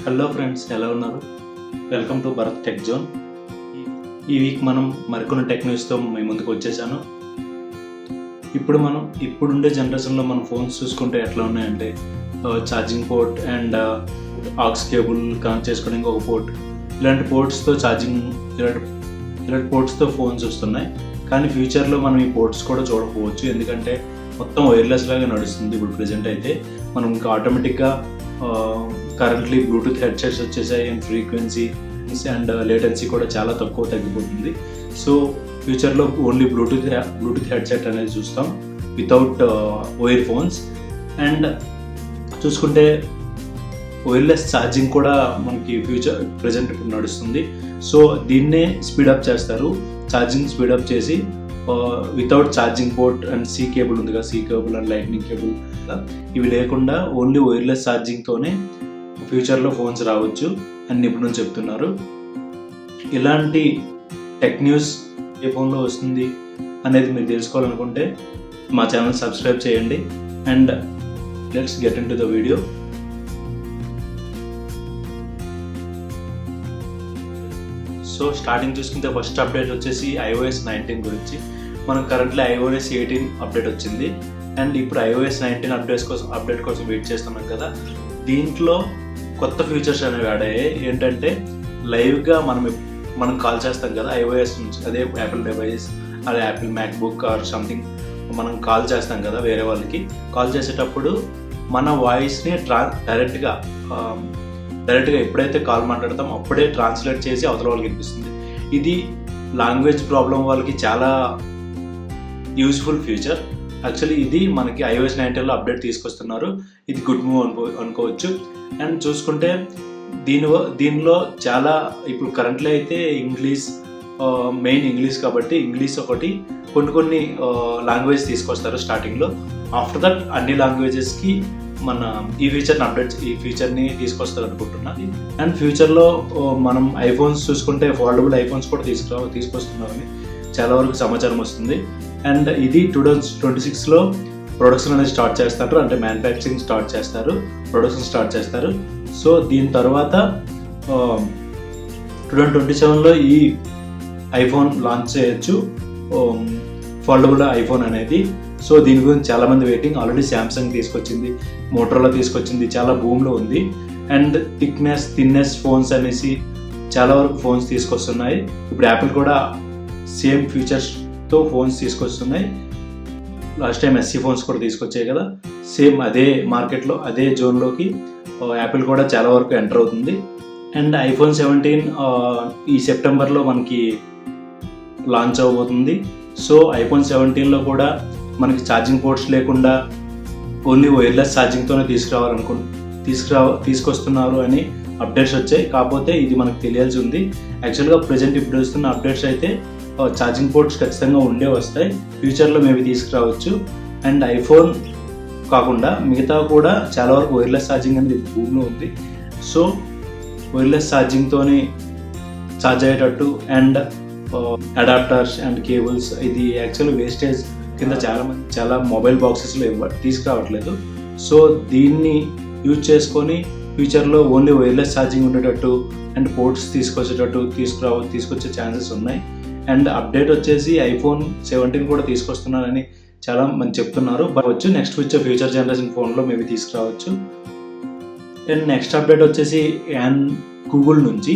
Hello friends, ఎలా ఉన్నారు? Welcome to Bharat tech zone. ఈ వీక్ మనం మరికొన్ని టెక్ న్యూస్తో మీ ముందుకు వచ్చేసాను. ఇప్పుడుండే జనరేషన్లో మన ఫోన్స్ చూసుకుంటే ఎట్లా ఉన్నాయంటే charging port and aux cable connect చేసుకోవడానికి ఒక పోర్ట్, ఇలాంటి పోర్ట్స్తో ఫోన్స్ వస్తున్నాయి. కానీ ఫ్యూచర్లో మనం ఈ పోర్ట్స్ కూడా చూడకపోవచ్చు, ఎందుకంటే మొత్తం వైర్లెస్ లాగా నడుస్తుంది. ఇప్పుడు ప్రెజెంట్ అయితే మనం ఇంకా ఆటోమేటిక్గా కరెంట్లీ బ్లూటూత్ హెడ్సెట్స్ వచ్చేసాయి అండ్ ఫ్రీక్వెన్సీ అండ్ లేటెన్సీ కూడా చాలా తగ్గిపోతుంది. సో ఫ్యూచర్లో ఓన్లీ బ్లూటూత్ హెడ్సెట్ అనేది చూస్తాం వితౌట్ వైర్ ఫోన్స్. అండ్ చూసుకుంటే వైర్లెస్ ఛార్జింగ్ కూడా మనకి ప్రజెంట్ ఇప్పుడు నడుస్తుంది. సో దీన్నే స్పీడప్ చేస్తారు, ఛార్జింగ్ స్పీడప్ చేసి without charging port and C cable ఉంది కదా, C cable and lightning cable ఇవి లేకుండా ఓన్లీ వైర్లెస్ ఛార్జింగ్తోనే ఫ్యూచర్లో ఫోన్స్ రావచ్చు అని నిపుణులు చెప్తున్నారు. ఇలాంటి టెక్ న్యూస్ ఏ ఫోన్లో వస్తుంది అనేది మీరు తెలుసుకోవాలనుకుంటే మా ఛానల్ సబ్స్క్రైబ్ చేయండి. And let's get in to the video. So starting చూసుకుంటే ఫస్ట్ అప్డేట్ వచ్చేసి iOS 19 గురించి. మనం కరెంట్లీ iOS 18 అప్డేట్ వచ్చింది అండ్ ఇప్పుడు iOS 19 అప్డేట్ కోసం వెయిట్ చేస్తున్నాం కదా. దీంట్లో కొత్త ఫీచర్స్ అనేవి యాడ్ అయ్యాయి. ఏంటంటే లైవ్గా మనం కాల్ చేస్తాం కదా iOS నుంచి, అదే యాపిల్ డివైస్, అదే యాపిల్ మ్యాక్బుక్ ఆర్ సంథింగ్ మనం కాల్ చేస్తాం కదా వేరే వాళ్ళకి. కాల్ చేసేటప్పుడు మన వాయిస్ని డైరెక్ట్గా ఎప్పుడైతే కాల్ మాట్లాడతామో అప్పుడే ట్రాన్స్లేట్ చేసి అవతల వాళ్ళకి వినిపిస్తుంది. ఇది లాంగ్వేజ్ ప్రాబ్లం వాళ్ళకి చాలా యూస్ఫుల్ ఫీచర్. యాక్చువల్లీ ఇది మనకి iOS 19లో అప్డేట్ తీసుకొస్తున్నారు. ఇది గుడ్ మూవ్ అనుకోవచ్చు. అండ్ చూసుకుంటే దీనిలో చాలా ఇప్పుడు కరెంట్లో అయితే మెయిన్ ఇంగ్లీష్ కాబట్టి ఇంగ్లీష్ ఒకటి, కొన్ని లాంగ్వేజ్ తీసుకొస్తారు స్టార్టింగ్లో. ఆఫ్టర్ దట్ అన్ని లాంగ్వేజెస్కి మన ఈ ఫీచర్ని తీసుకొస్తారు అనుకుంటున్నాను. అండ్ ఫ్యూచర్లో మనం ఐఫోన్స్ చూసుకుంటే ఫోల్డబుల్ ఐఫోన్స్ కూడా తీసుకొస్తున్నారని చాలా వరకు సమాచారం వస్తుంది. అండ్ ఇది 2026లో ప్రొడక్షన్ అనేది స్టార్ట్ చేస్తారు, అంటే మ్యానుఫ్యాక్చరింగ్ ప్రొడక్షన్ స్టార్ట్ చేస్తారు. సో దీని తర్వాత 2027లో ఈ ఐఫోన్ లాంచ్ చేయొచ్చు, ఫోల్డబుల్ ఐఫోన్ అనేది. సో దీని గురించి చాలామంది వెయిటింగ్. ఆల్రెడీ శాంసంగ్ తీసుకొచ్చింది, మోటరోలా తీసుకొచ్చింది, చాలా భూమిలో ఉంది. అండ్ థిన్నెస్ ఫోన్స్ అనేసి చాలా వరకు ఫోన్స్ తీసుకొస్తున్నాయి. ఇప్పుడు యాపిల్ కూడా సేమ్ ఫీచర్స్తో ఫోన్స్ తీసుకొస్తున్నాయి. లాస్ట్ టైం SE ఫోన్స్ కూడా తీసుకొచ్చాయి కదా, సేమ్ అదే మార్కెట్లో అదే జోన్లోకి యాపిల్ కూడా చాలా వరకు ఎంటర్ అవుతుంది. అండ్ iPhone 17 ఈ సెప్టెంబర్లో మనకి లాంచ్ అవబోతుంది. సో iPhone 17లో కూడా మనకి ఛార్జింగ్ పోర్ట్స్ లేకుండా ఓన్లీ వైర్లెస్ ఛార్జింగ్తోనే తీసుకొస్తున్నారు అని అప్డేట్స్ వచ్చాయి. కాకపోతే ఇది మనకు తెలియాల్సి ఉంది. యాక్చువల్గా ప్రజెంట్ ఇప్పుడు వస్తున్న అప్డేట్స్ అయితే ఛార్జింగ్ పోర్ట్స్ ఖచ్చితంగా వస్తాయి, ఫ్యూచర్లో మేబీ తీసుకురావచ్చు. అండ్ ఐఫోన్ కాకుండా మిగతా కూడా చాలా వరకు వైర్లెస్ ఛార్జింగ్ అనేది భూమిలో ఉంది. సో వైర్లెస్ ఛార్జింగ్తోనే ఛార్జ్ అయ్యేటట్టు అండ్ అడాప్టర్స్ అండ్ కేబుల్స్, ఇది యాక్చువల్లీ వేస్టేజ్ కింద చాలా మొబైల్ బాక్సెస్లో తీసుకురావట్లేదు. సో దీన్ని యూజ్ చేసుకొని ఫ్యూచర్లో ఓన్లీ వైర్లెస్ ఛార్జింగ్ ఉండేటట్టు అండ్ పోర్ట్స్ తీసుకొచ్చే ఛాన్సెస్ ఉన్నాయి. అండ్ అప్డేట్ వచ్చేసి iPhone 17 కూడా తీసుకొస్తున్నారని చాలా మంది చెప్తున్నారు. బట్ నెక్స్ట్ ఫ్యూచర్ జనరేషన్ ఫోన్లో మేబీ తీసుకురావచ్చు. అండ్ నెక్స్ట్ అప్డేట్ వచ్చేసి గూగుల్ నుంచి.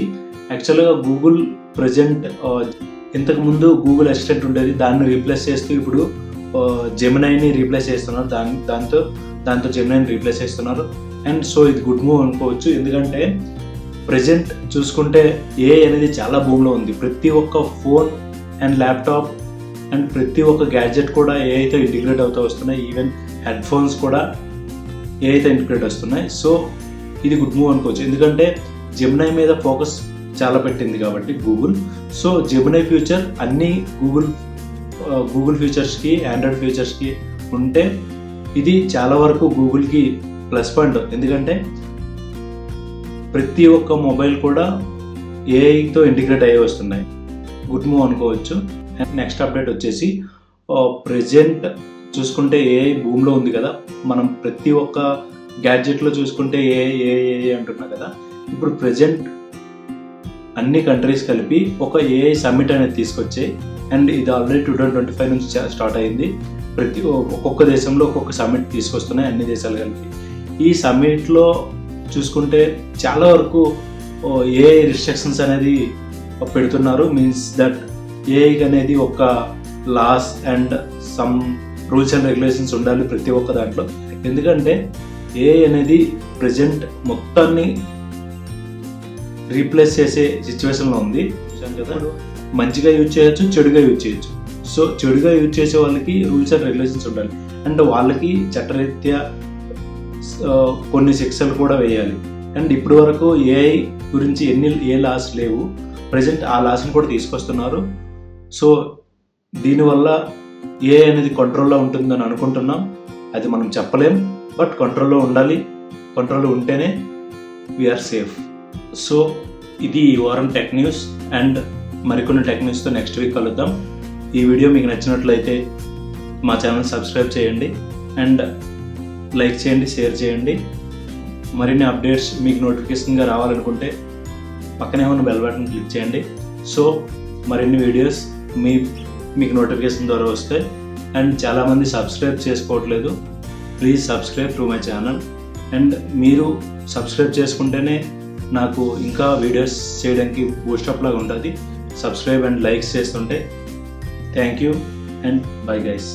యాక్చువల్గా గూగుల్ ప్రజెంట్ ఇంతకుముందు గూగుల్ అసిస్టెంట్ ఉండేది, దాన్ని రీప్లేస్ చేస్తూ ఇప్పుడు జెమినైని రీప్లేస్ చేస్తున్నారు. దాంతో జెమినైని రీప్లేస్ చేస్తున్నారు. అండ్ సో ఇది గుడ్ మూవ్ అనుకోవచ్చు, ఎందుకంటే ప్రజెంట్ చూసుకుంటే AI అనేది చాలా భూమిలో ఉంది. ప్రతి ఒక్క ఫోన్ అండ్ ల్యాప్టాప్ అండ్ ప్రతి ఒక్క గ్యాడ్జెట్ కూడా AIతో ఇంటిగ్రేట్ అవుతూ వస్తున్నాయి. ఈవెన్ హెడ్ ఫోన్స్ కూడా AIతో ఇంటిగ్రేట్ వస్తున్నాయి. సో ఇది గుడ్ మూవ్ అనుకోవచ్చు, ఎందుకంటే జెమినై మీద ఫోకస్ చాలా పెట్టింది కాబట్టి గూగుల్. సో జెమినై ఫ్యూచర్ అన్ని గూగుల్ ఫీచర్స్కి, ఆండ్రాయిడ్ ఫీచర్స్కి ఉంటే ఇది చాలా వరకు గూగుల్కి ప్లస్ పాయింట్, ఎందుకంటే ప్రతి ఒక్క మొబైల్ కూడా AIతో ఇంటిగ్రేట్ అయ్యి వస్తున్నాయి. గుడ్ మూవ్ అనుకోవచ్చు. అండ్ నెక్స్ట్ అప్డేట్ వచ్చేసి ప్రజెంట్ చూసుకుంటే AI భూమిలో ఉంది కదా, మనం ప్రతి ఒక్క గ్యాడ్జెట్లో చూసుకుంటే AI అంటున్నా కదా, ఇప్పుడు ప్రజెంట్ అన్ని కంట్రీస్ కలిపి ఒక ఏఐ సమ్మిట్ అనేది తీసుకొచ్చాయి. అండ్ ఇది ఆల్రెడీ 2025 నుంచి స్టార్ట్ అయింది. ఒక్కొక్క దేశంలో ఒక్కొక్క సమ్మిట్ తీసుకొస్తున్నాయి, అన్ని దేశాలు కలిపి. ఈ సమ్మిట్లో చూసుకుంటే చాలా వరకు ఏఐ రిస్ట్రిక్షన్స్ అనేది పెడుతున్నారు. మీన్స్ దట్ ఏఐ అనేది ఒక laws and some rules and regulations ఉండాలి ప్రతి ఒక్క దాంట్లో. ఎందుకంటే ఏఐ అనేది ప్రజెంట్ మొత్తాన్ని రీప్లేస్ చేసే సిచ్యువేషన్లో ఉంది కదా. మంచిగా యూజ్ చేయొచ్చు, చెడుగా యూజ్ చేయొచ్చు. సో చెడుగా యూజ్ చేసే వాళ్ళకి రూల్స్ అండ్ రెగ్యులేషన్స్ ఉండాలి. అండ్ వాళ్ళకి చట్టరీత్యా కొన్ని శిక్షలు కూడా వేయాలి. అండ్ ఇప్పటి వరకు ఏఐ గురించి ఏ లాస్ లేవు. ప్రజెంట్ ఆ లాస్ని కూడా తీసుకొస్తున్నారు. సో దీనివల్ల ఏఐ అనేది కంట్రోల్లో ఉంటుందని అనుకుంటున్నాం. అది మనం చెప్పలేం, బట్ కంట్రోల్లో ఉండాలి. కంట్రోల్లో ఉంటేనే వీఆర్ సేఫ్. సో ఇది ఈ వారం టెక్ న్యూస్. అండ్ మరికొన్ని టెక్ న్యూస్తో నెక్స్ట్ వీక్ కలుద్దాం. ఈ వీడియో మీకు నచ్చినట్లయితే మా ఛానల్ సబ్స్క్రైబ్ చేయండి అండ్ లైక్ చేయండి, షేర్ చేయండి. మరిన్ని అప్డేట్స్ మీకు నోటిఫికేషన్గా రావాలనుకుంటే పక్కనే ఉన్న బెల్ బటన్ క్లిక్ చేయండి. సో మరిన్ని వీడియోస్ మీకు నోటిఫికేషన్ ద్వారా వస్తాయి. అండ్ చాలామంది సబ్స్క్రైబ్ చేసుకోవట్లేదు. Please subscribe to my channel. And మీరు సబ్స్క్రైబ్ చేసుకుంటేనే నాకు ఇంకా వీడియోస్ చేయడానికి బూస్టప్ లాగా ఉంటుంది. సబ్స్క్రైబ్ అండ్ లైక్స్ చేస్తుంటే. Thank you and bye guys.